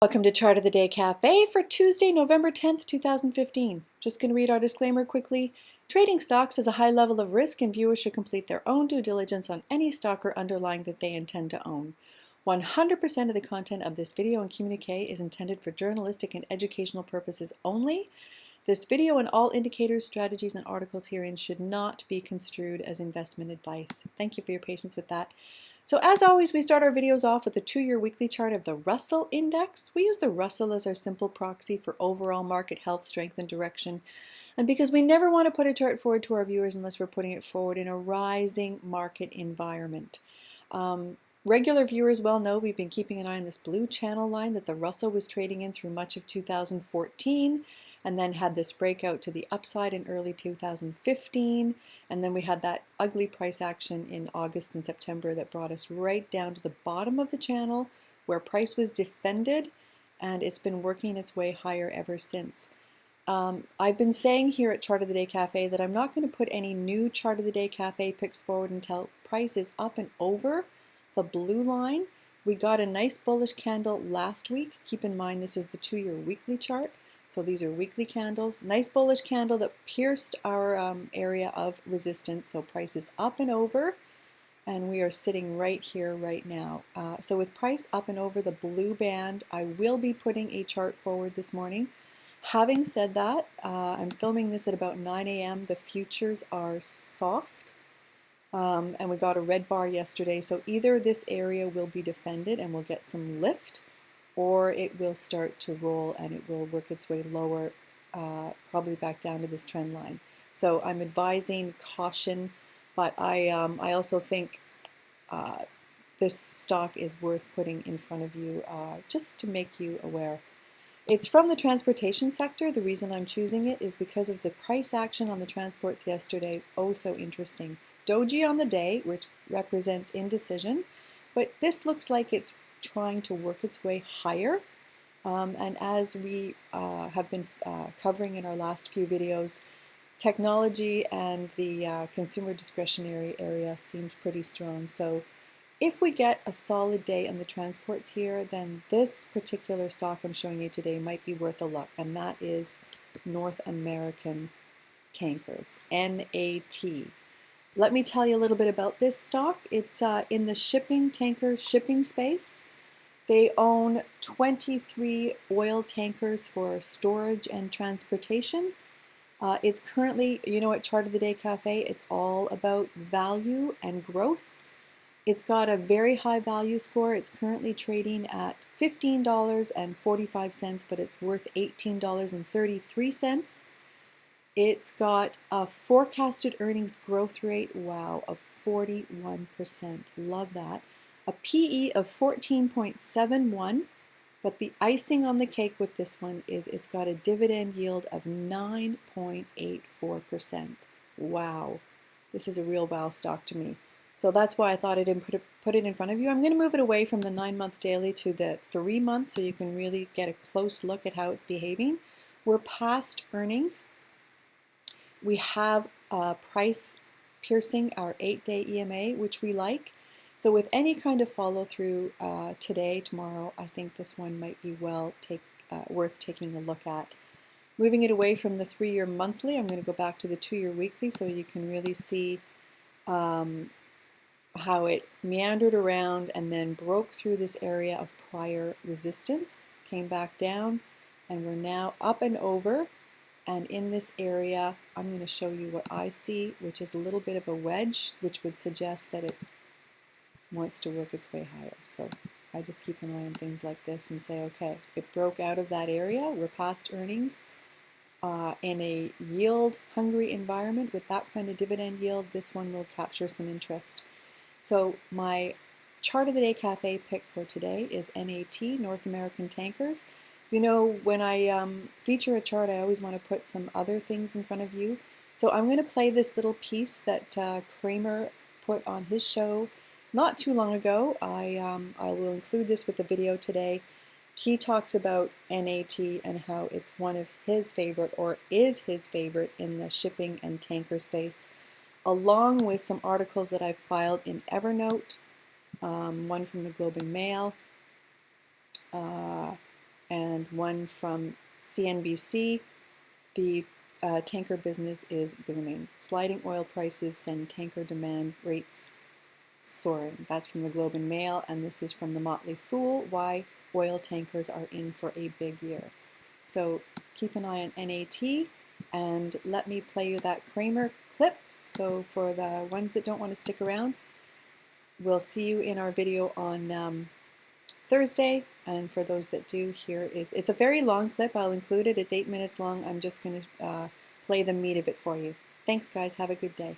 Welcome to Chart of the Day Cafe for Tuesday, November 10th, 2015. Just going to read our disclaimer quickly. Trading stocks is a high level of risk and viewers should complete their own due diligence on any stock or underlying that they intend to own. 100% of the content of this video and communique is intended for journalistic and educational purposes only. This video and all indicators, strategies, and articles herein should not be construed as investment advice. Thank you for your patience with that. So as always, we start our videos off with a 2-year weekly chart of the Russell Index. We use the Russell as our simple proxy for overall market health, strength, and direction. And because we never want to put a chart forward to our viewers unless we're putting it forward in a rising market environment. Regular viewers well know we've been keeping an eye on this blue channel line that the Russell was trading in through much of 2014. And then had this breakout to the upside in early 2015, and then we had that ugly price action in August and September that brought us right down to the bottom of the channel where price was defended, and it's been working its way higher ever since. I've been saying here at Chart of the Day Cafe that I'm not going to put any new Chart of the Day Cafe picks forward until price is up and over the blue line. We got a nice bullish candle last week. Keep in mind this is the 2-year weekly chart. So these are weekly candles. Nice bullish candle that pierced our area of resistance. So price is up and over, and we are sitting right here right now. So with price up and over the blue band, I will be putting a chart forward this morning. Having said that, I'm filming this at about 9 a.m. The futures are soft, and we got a red bar yesterday. So either this area will be defended and we'll get some lift, or it will start to roll and it will work its way lower, probably back down to this trend line. So I'm advising caution, but I also think this stock is worth putting in front of you just to make you aware. It's from the transportation sector. The reason I'm choosing it is because of the price action on the transports yesterday. Oh, so interesting. Doji on the day, which represents indecision, but this looks like it's trying to work its way higher, and as we have been covering in our last few videos, technology and the consumer discretionary area seems pretty strong. So if we get a solid day on the transports here, then this particular stock I'm showing you today might be worth a look, and that is North American Tankers, NAT. Let me tell you a little bit about this stock. It's in the tanker shipping space. They own 23 oil tankers for storage and transportation. It's currently, at Chart of the Day Cafe, it's all about value and growth. It's got a very high value score. It's currently trading at $15.45, but it's worth $18.33. It's got a forecasted earnings growth rate, wow, of 41%. Love that. A PE of 14.71, but the icing on the cake with this one is it's got a dividend yield of 9.84%. Wow, this is a real wow stock to me. So that's why I thought I didn't put it in front of you. I'm going to move it away from the 9-month daily to the 3-month so you can really get a close look at how it's behaving. We're past earnings. We have price piercing our 8-day EMA, which we like. So with any kind of follow through today, tomorrow, I think this one might be worth taking a look at. Moving it away from the 3-year monthly, I'm going to go back to the 2-year weekly so you can really see how it meandered around and then broke through this area of prior resistance, came back down, and we're now up and over. And in this area, I'm going to show you what I see, which is a little bit of a wedge, which would suggest that it wants to work its way higher. So I just keep an eye on things like this and say, okay, it broke out of that area. We're past earnings. In a yield-hungry environment with that kind of dividend yield, this one will capture some interest. So my Chart of the Day Cafe pick for today is NAT, North American Tankers. When I feature a chart, I always want to put some other things in front of you. So I'm going to play this little piece that Kramer put on his show not too long ago. I will include this with the video today. He talks about NAT and how it's one of his favorite, or is his favorite, in the shipping and tanker space, along with some articles that I've filed in Evernote, one from the Globe and Mail, and one from CNBC. The tanker business is booming. Sliding oil prices send tanker demand rates soaring. That's from the Globe and Mail, and this is from the Motley Fool, why oil tankers are in for a big year. So keep an eye on NAT, and let me play you that Kramer clip. So for the ones that don't want to stick around, we'll see you in our video on Thursday, and for those that do, it's a very long clip. I'll include it. It's 8 minutes long. I'm just going to play the meat of it for you. Thanks, guys. Have a good day.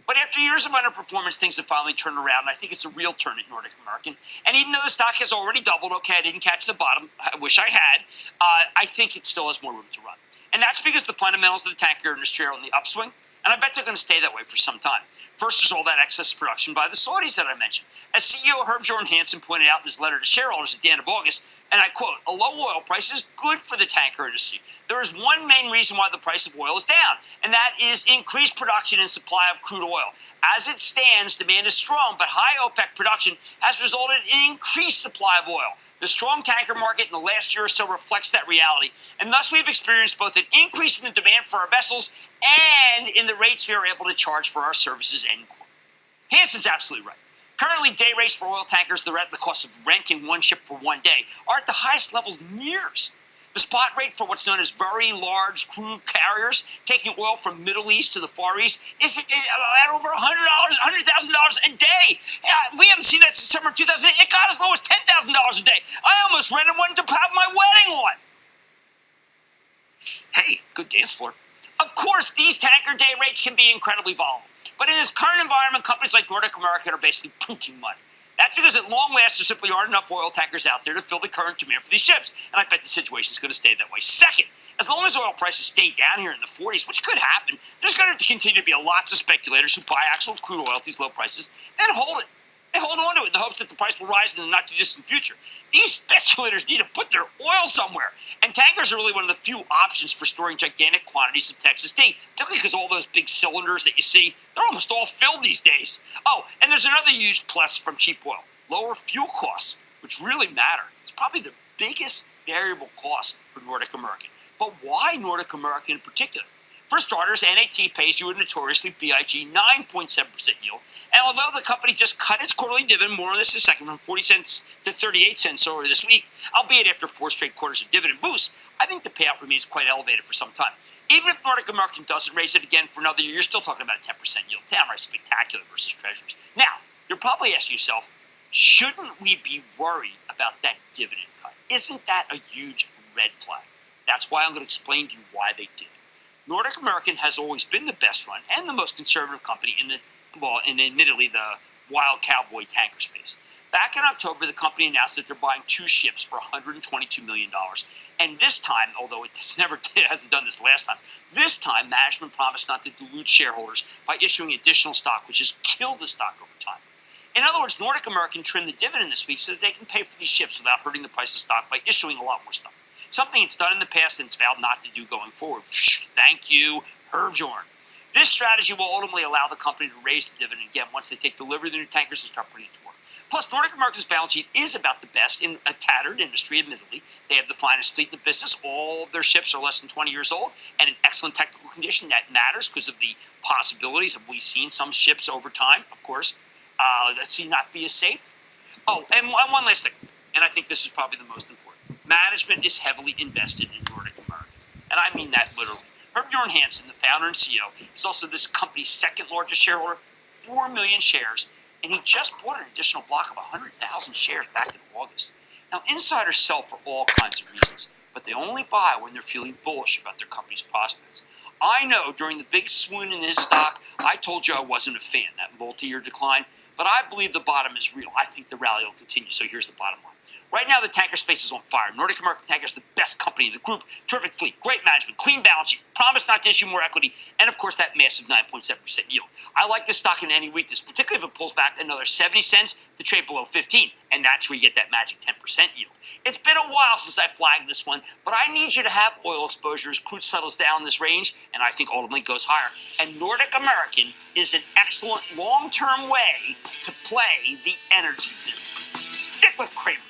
But after years of underperformance, things have finally turned around. I think it's a real turn at Nordic American. And even though the stock has already doubled, okay, I didn't catch the bottom. I wish I had. I think it still has more room to run. And that's because the fundamentals of the tanker industry are on the upswing. And I bet they're going to stay that way for some time. First, there's all that excess production by the Saudis that I mentioned. As CEO Herb Hansen pointed out in his letter to shareholders at the end of August, and I quote, "A low oil price is good for the tanker industry. There is one main reason why the price of oil is down, and that is increased production and supply of crude oil. As it stands, demand is strong, but high OPEC production has resulted in increased supply of oil. The strong tanker market in the last year or so reflects that reality, and thus we've experienced both an increase in the demand for our vessels and in the rates we are able to charge for our services," end quote. Hansen's absolutely right. Currently, day rates for oil tankers that are at the cost of renting one ship for one day are at the highest levels in years. The spot rate for what's known as very large crude carriers taking oil from Middle East to the Far East is at over $100, $100,000 a day. We haven't seen that since summer of 2008. It got as low as $10,000 a day. I almost rented one to have my wedding on. Hey, good dance floor. Of course, these tanker day rates can be incredibly volatile. But in this current environment, companies like Nordic American are basically printing money. That's because at long last, there simply aren't enough oil tankers out there to fill the current demand for these ships. And I bet the situation is going to stay that way. Second, as long as oil prices stay down here in the 40s, which could happen, there's going to continue to be lots of speculators who buy actual crude oil at these low prices and hold it. They hold on to it in the hopes that the price will rise in the not-too-distant future. These speculators need to put their oil somewhere. And tankers are really one of the few options for storing gigantic quantities of Texas tea, particularly because all those big cylinders that you see, they're almost all filled these days. Oh, and there's another huge plus from cheap oil. Lower fuel costs, which really matter. It's probably the biggest variable cost for Nordic American. But why Nordic American in particular? For starters, NAT pays you a notoriously BIG 9.7% yield, and although the company just cut its quarterly dividend, more on this in a second, from 40 cents to 38 cents over this week, albeit after 4 straight quarters of dividend boosts, I think the payout remains quite elevated for some time. Even if Nordic American doesn't raise it again for another year, you're still talking about a 10% yield. Downright spectacular versus treasuries. Now, you're probably asking yourself, shouldn't we be worried about that dividend cut? Isn't that a huge red flag? That's why I'm going to explain to you why they did it. Nordic American has always been the best run and the most conservative company in admittedly the wild cowboy tanker space. Back in October, the company announced that they're buying 2 ships for $122 million. And this time, although it hasn't done this last time, this time management promised not to dilute shareholders by issuing additional stock, which has killed the stock over time. In other words, Nordic American trimmed the dividend this week so that they can pay for these ships without hurting the price of stock by issuing a lot more stock. Something it's done in the past and it's vowed not to do going forward. Thank you, Herb Jorn. This strategy will ultimately allow the company to raise the dividend again once they take delivery of the new tankers and start putting it to work. Plus, Nordic American's balance sheet is about the best in a tattered industry, admittedly. They have the finest fleet in the business. All of their ships are less than 20 years old and in excellent technical condition. That matters because of the possibilities of we've seen some ships over time, of course. Let's see, not be as safe. Oh, and one last thing, and I think this is probably the most important. Management is heavily invested in Nordic American, and I mean that literally. Herb Hansen, the founder and CEO, is also this company's second largest shareholder, 4 million shares, and he just bought an additional block of 100,000 shares back in August. Now, insiders sell for all kinds of reasons, but they only buy when they're feeling bullish about their company's prospects. I know during the big swoon in his stock, I told you I wasn't a fan, that multi-year decline, but I believe the bottom is real. I think the rally will continue, so here's the bottom line. Right now, the tanker space is on fire. Nordic American Tanker is the best company in the group. Terrific fleet, great management, clean balance sheet, promise not to issue more equity, and of course, that massive 9.7% yield. I like this stock in any weakness, particularly if it pulls back another 70 cents to trade below 15, and that's where you get that magic 10% yield. It's been a while since I flagged this one, but I need you to have oil exposure as crude settles down this range, and I think ultimately goes higher. And Nordic American is an excellent long-term way to play the energy business. Stick with Kramer.